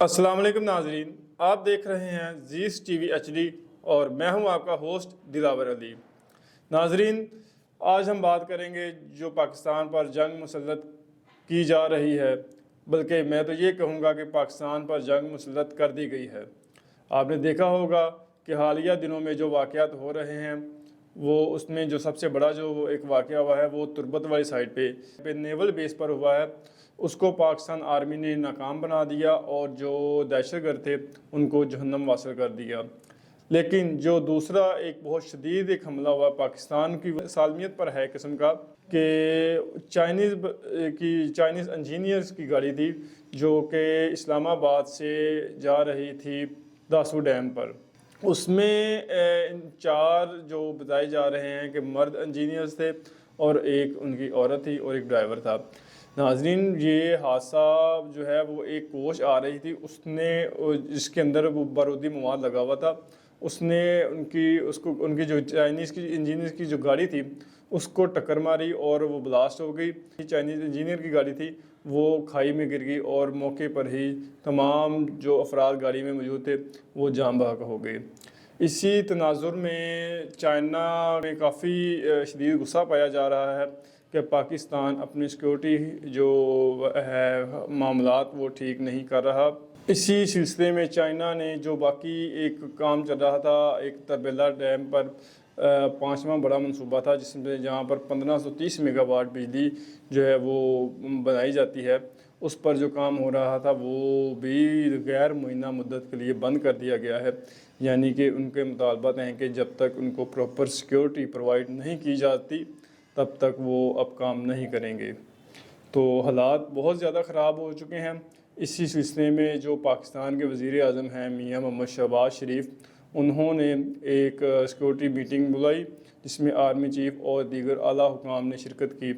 अस्सलाम वालेकुम नाजरीन, आप देख रहे हैं जीस टीवी HD और मैं हूं आपका होस्ट दिलावर अली। नाजरीन, आज हम बात करेंगे जो पाकिस्तान पर जंग मुसल्लत की जा रही है, बल्कि मैं तो ये कहूँगा कि पाकिस्तान पर जंग मुसल्लत कर दी गई है। आपने देखा होगा कि हालिया दिनों में जो वाक़यात हो रहे हैं वो उसमें जो सबसे बड़ा जो एक वाक़या हुआ है वो तुर्बत वाली साइड पे नेवल बेस पर हुआ है। उसको पाकिस्तान आर्मी ने नाकाम बना दिया और जो दहशतगर्द थे उनको जहन्नम वासिल कर दिया। लेकिन जो दूसरा एक बहुत शदीद एक हमला हुआ पाकिस्तान की सालमियत पर है किस्म का कि चाइनीज़ इंजीनियर्स की गाड़ी थी जो कि इस्लामाबाद से जा रही थी दासू डैम पर। उसमें 4 जो बताए जा रहे हैं कि मर्द इंजीनियर्स थे और एक उनकी औरत थी और एक ड्राइवर था। नाजरीन, ये हादसा जो है वो एक कोच आ रही थी, उसने जिसके अंदर वो बारूदी मवाद लगा हुआ था, उसने उनकी जो चाइनीज़ की इंजीनियर की जो गाड़ी थी उसको टक्कर मारी और वो ब्लास्ट हो गई। चाइनीज़ इंजीनियर की गाड़ी थी वो खाई में गिर गई और मौके पर ही तमाम जो अफराद गाड़ी में मौजूद थे वो जाम बहक हो गए। इसी तनाजुर में चाइना में काफ़ी शदीद गुस्सा पाया जा रहा है कि पाकिस्तान अपनी सिक्योरिटी जो है मामलात वो ठीक नहीं कर रहा। इसी सिलसिले में चाइना ने जो बाकी एक काम चल रहा था, एक तरबेला डैम पर 5वां बड़ा मंसूबा था जिसमें जहाँ पर 1530 मेगावाट बिजली जो है वो बनाई जाती है, उस पर जो काम हो रहा था वो भी गैर मुअय्यना मुद्दत के लिए बंद कर दिया गया है। यानी कि उनके मुतालबात हैं कि जब तक उनको प्रॉपर सिक्योरिटी प्रोवाइड नहीं की जाती तब तक वो अब काम नहीं करेंगे। तो हालात बहुत ज़्यादा ख़राब हो चुके हैं। इसी सिलसिले में जो पाकिस्तान के वज़ीर आज़म हैं मियां मोहम्मद शहबाज शरीफ, उन्होंने एक सिक्योरिटी मीटिंग बुलाई जिसमें आर्मी चीफ़ और दीगर आला हुकाम ने शिरकत की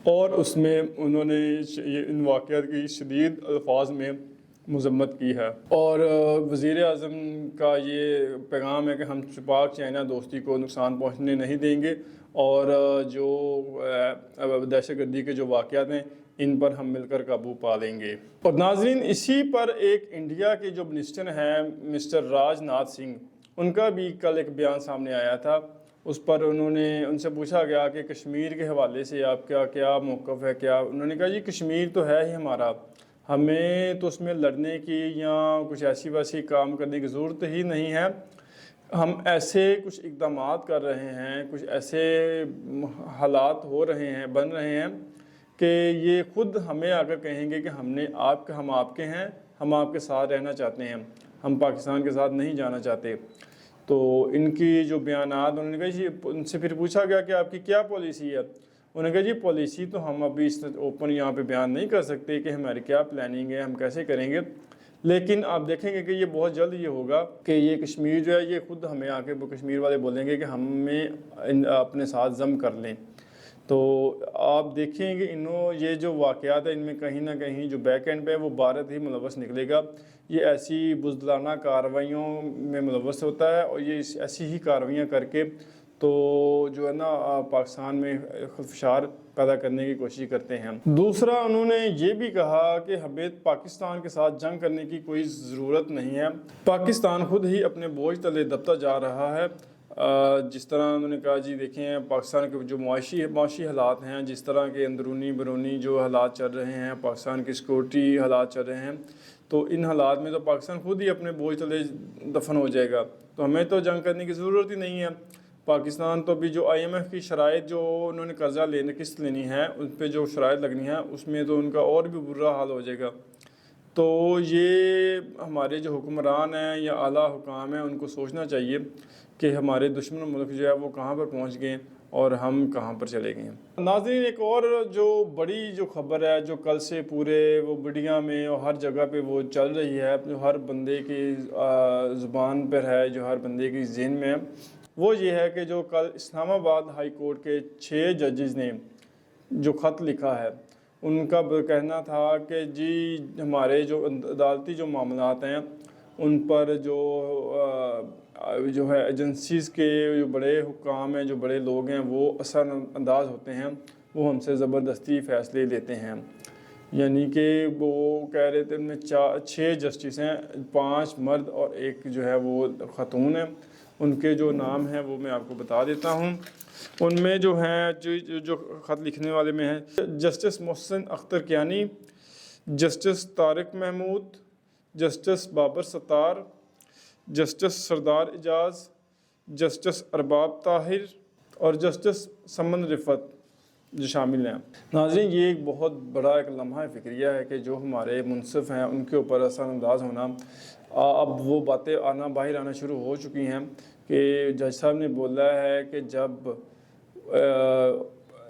और उसमें उन्होंने इन वाक़यात की शदीद अल्फाज में मज़म्मत की है। और वज़ीर आज़म का ये पैगाम है कि हम पाक चाइना दोस्ती को नुकसान पहुँचने नहीं देंगे और जो दहशतगर्दी के जो वाक़यात हैं इन पर हम मिलकर काबू पा लेंगे। और नाज़रीन, इसी पर एक इंडिया के जो मिनिस्टर हैं मिस्टर राजनाथ सिंह, उनका भी कल एक बयान सामने आया था। उस पर उनसे पूछा गया कि कश्मीर के हवाले से आपका क्या मौक़िफ़ है, क्या। उन्होंने कहा जी कश्मीर तो है ही हमारा, हमें तो उसमें लड़ने की या कुछ ऐसी वैसी काम करने की ज़रूरत ही नहीं है। हम ऐसे कुछ इक़दामात कर रहे हैं, कुछ ऐसे हालात हो रहे हैं, बन रहे हैं कि ये ख़ुद हमें आकर कहेंगे कि हम आपके हैं, हम आपके साथ रहना चाहते हैं, हम पाकिस्तान के साथ नहीं जाना चाहते। तो इनकी जो बयानात, उन्होंने कहा जी, उनसे फिर पूछा गया कि आपकी क्या पॉलिसी है। उन्होंने कहा जी पॉलिसी तो हम अभी इस ओपन यहाँ पे बयान नहीं कर सकते कि हमारी क्या प्लानिंग है, हम कैसे करेंगे, लेकिन आप देखेंगे कि ये बहुत जल्द ये होगा कि ये कश्मीर जो है ये ख़ुद हमें आके कश्मीर वाले बोलेंगे कि हमें अपने साथ जम कर लें। तो आप देखेंगे ये जो वाक़यात है इनमें कहीं ना कहीं जो बैक एंड पे है वो भारत ही मुलव्वस निकलेगा। ये ऐसी बुज़दिलाना कार्रवाइयों में मुलव्वस होता है और ये ऐसी ही कार्रवाइयाँ करके तो जो है ना पाकिस्तान में खदशार पैदा करने की कोशिश करते हैं। दूसरा, उन्होंने ये भी कहा कि हमें पाकिस्तान के साथ जंग करने की कोई ज़रूरत नहीं है, पाकिस्तान खुद ही अपने बोझ तले दबता जा रहा है। जिस तरह उन्होंने कहा जी देखें पाकिस्तान के जो मुआशी हालात हैं, जिस तरह के अंदरूनी बरूनी जो हालात चल रहे हैं, पाकिस्तान की सिक्योरिटी हालात चल रहे हैं, तो इन हालात में तो पाकिस्तान खुद ही अपने बोझ तले दफन हो जाएगा। तो हमें तो जंग करने की ज़रूरत ही नहीं है। पाकिस्तान तो भी जो IMF की शराइत जो उन्होंने कर्ज़ा किस्त लेनी है उन पर जो शराइत लगनी है उसमें तो उनका और भी बुरा हाल हो जाएगा। तो ये हमारे जो हुक्मरान हैं या आला हुकाम हैं उनको सोचना चाहिए कि हमारे दुश्मन मुल्क जो है वो कहाँ पर पहुँच गए और हम कहाँ पर चले गए हैं। नाज़रीन, एक और जो बड़ी जो खबर है जो कल से पूरे वो मीडिया में और हर जगह पे वो चल रही है, जो हर बंदे की ज़ुबान पर है, जो हर बंदे की ज़हन में है, वो ये है कि जो कल इस्लामाबाद हाई कोर्ट के 6 जजेज़ ने जो ख़त लिखा है, उनका कहना था कि जी हमारे जो अदालती जो मामलात हैं उन पर जो है एजेंसीज़ के जो बड़े हुक्काम हैं, जो बड़े लोग हैं, वो असर अंदाज होते हैं, वो हमसे ज़बरदस्ती फ़ैसले लेते हैं। یعنی کہ وہ کہہ رہے تھے ان میں 6 جسٹس ہیں، 5 مرد اور ایک جو ہے وہ خاتون ہے۔ ان کے جو نام ہیں وہ میں آپ کو بتا دیتا ہوں۔ ان میں جو ہیں جو خط لکھنے والے میں ہیں justice Mohsin Akhtar Kayani, justice Tariq Mahmood, justice Babar ستار، جسٹس سردار اعجاز، جسٹس ارباب طاہر اور جسٹس سمن رفت جو شامل ہیں۔ ناظرین، یہ ایک بہت بڑا ایک لمحہ فکریہ ہے کہ جو ہمارے منصف ہیں ان کے اوپر اثر انداز ہونا، اب وہ باتیں باہر آنا شروع ہو چکی ہیں کہ جج صاحب نے بولا ہے کہ جب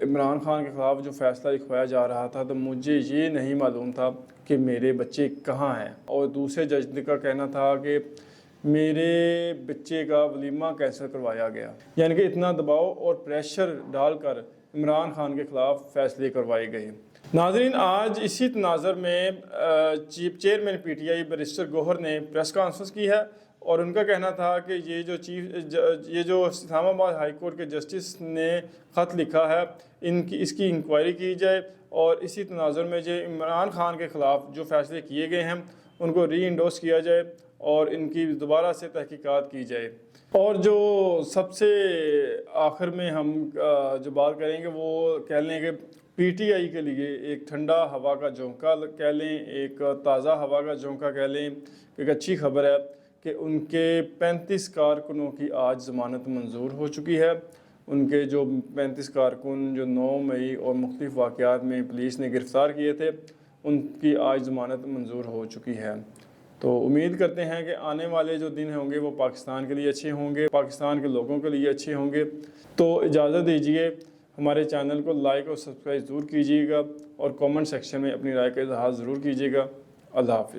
عمران خان کے خلاف جو فیصلہ لکھوایا جا رہا تھا تو مجھے یہ نہیں معلوم تھا کہ میرے بچے کہاں ہیں، اور دوسرے جج کا کہنا تھا کہ میرے بچے کا ولیمہ کینسل کروایا گیا، یعنی کہ اتنا دباؤ اور پریشر ڈال کر عمران خان کے خلاف فیصلے کروائے گئے۔ ناظرین، آج اسی تناظر میں chairman P T I barrister Gohar نے پریس کانفرنس کی ہے اور ان کا کہنا تھا کہ یہ جو اسلام آباد ہائی کورٹ کے جسٹس نے خط لکھا ہے اس کی انکوائری کی جائے، اور اسی تناظر میں جو عمران خان کے خلاف جو فیصلے کیے گئے ہیں ان کو ری انڈورس کیا جائے اور ان کی دوبارہ سے تحقیقات کی جائے۔ اور جو سب سے آخر میں ہم جو بات کریں گے وہ کہہ لیں کہ پی ٹی آئی کے لیے ایک ٹھنڈا ہوا کا جھونکا کہہ لیں، ایک تازہ ہوا کا جھونکا کہہ لیں، ایک اچھی خبر ہے کہ ان کے 35 کارکنوں کی آج ضمانت منظور ہو چکی ہے۔ ان کے جو 35 کارکن جو 9 مئی اور مختلف واقعات میں پولیس نے گرفتار کیے تھے ان کی آج ضمانت منظور ہو چکی ہے۔ تو امید کرتے ہیں کہ آنے والے جو دن ہوں گے وہ پاکستان کے لیے اچھے ہوں گے، پاکستان کے لوگوں کے لیے اچھے ہوں گے۔ تو اجازت دیجیے، ہمارے چینل کو لائک اور سبسکرائب ضرور کیجیے گا اور کامنٹ سیکشن میں اپنی رائے کا اظہار ضرور کیجیے گا۔ اللہ حافظ۔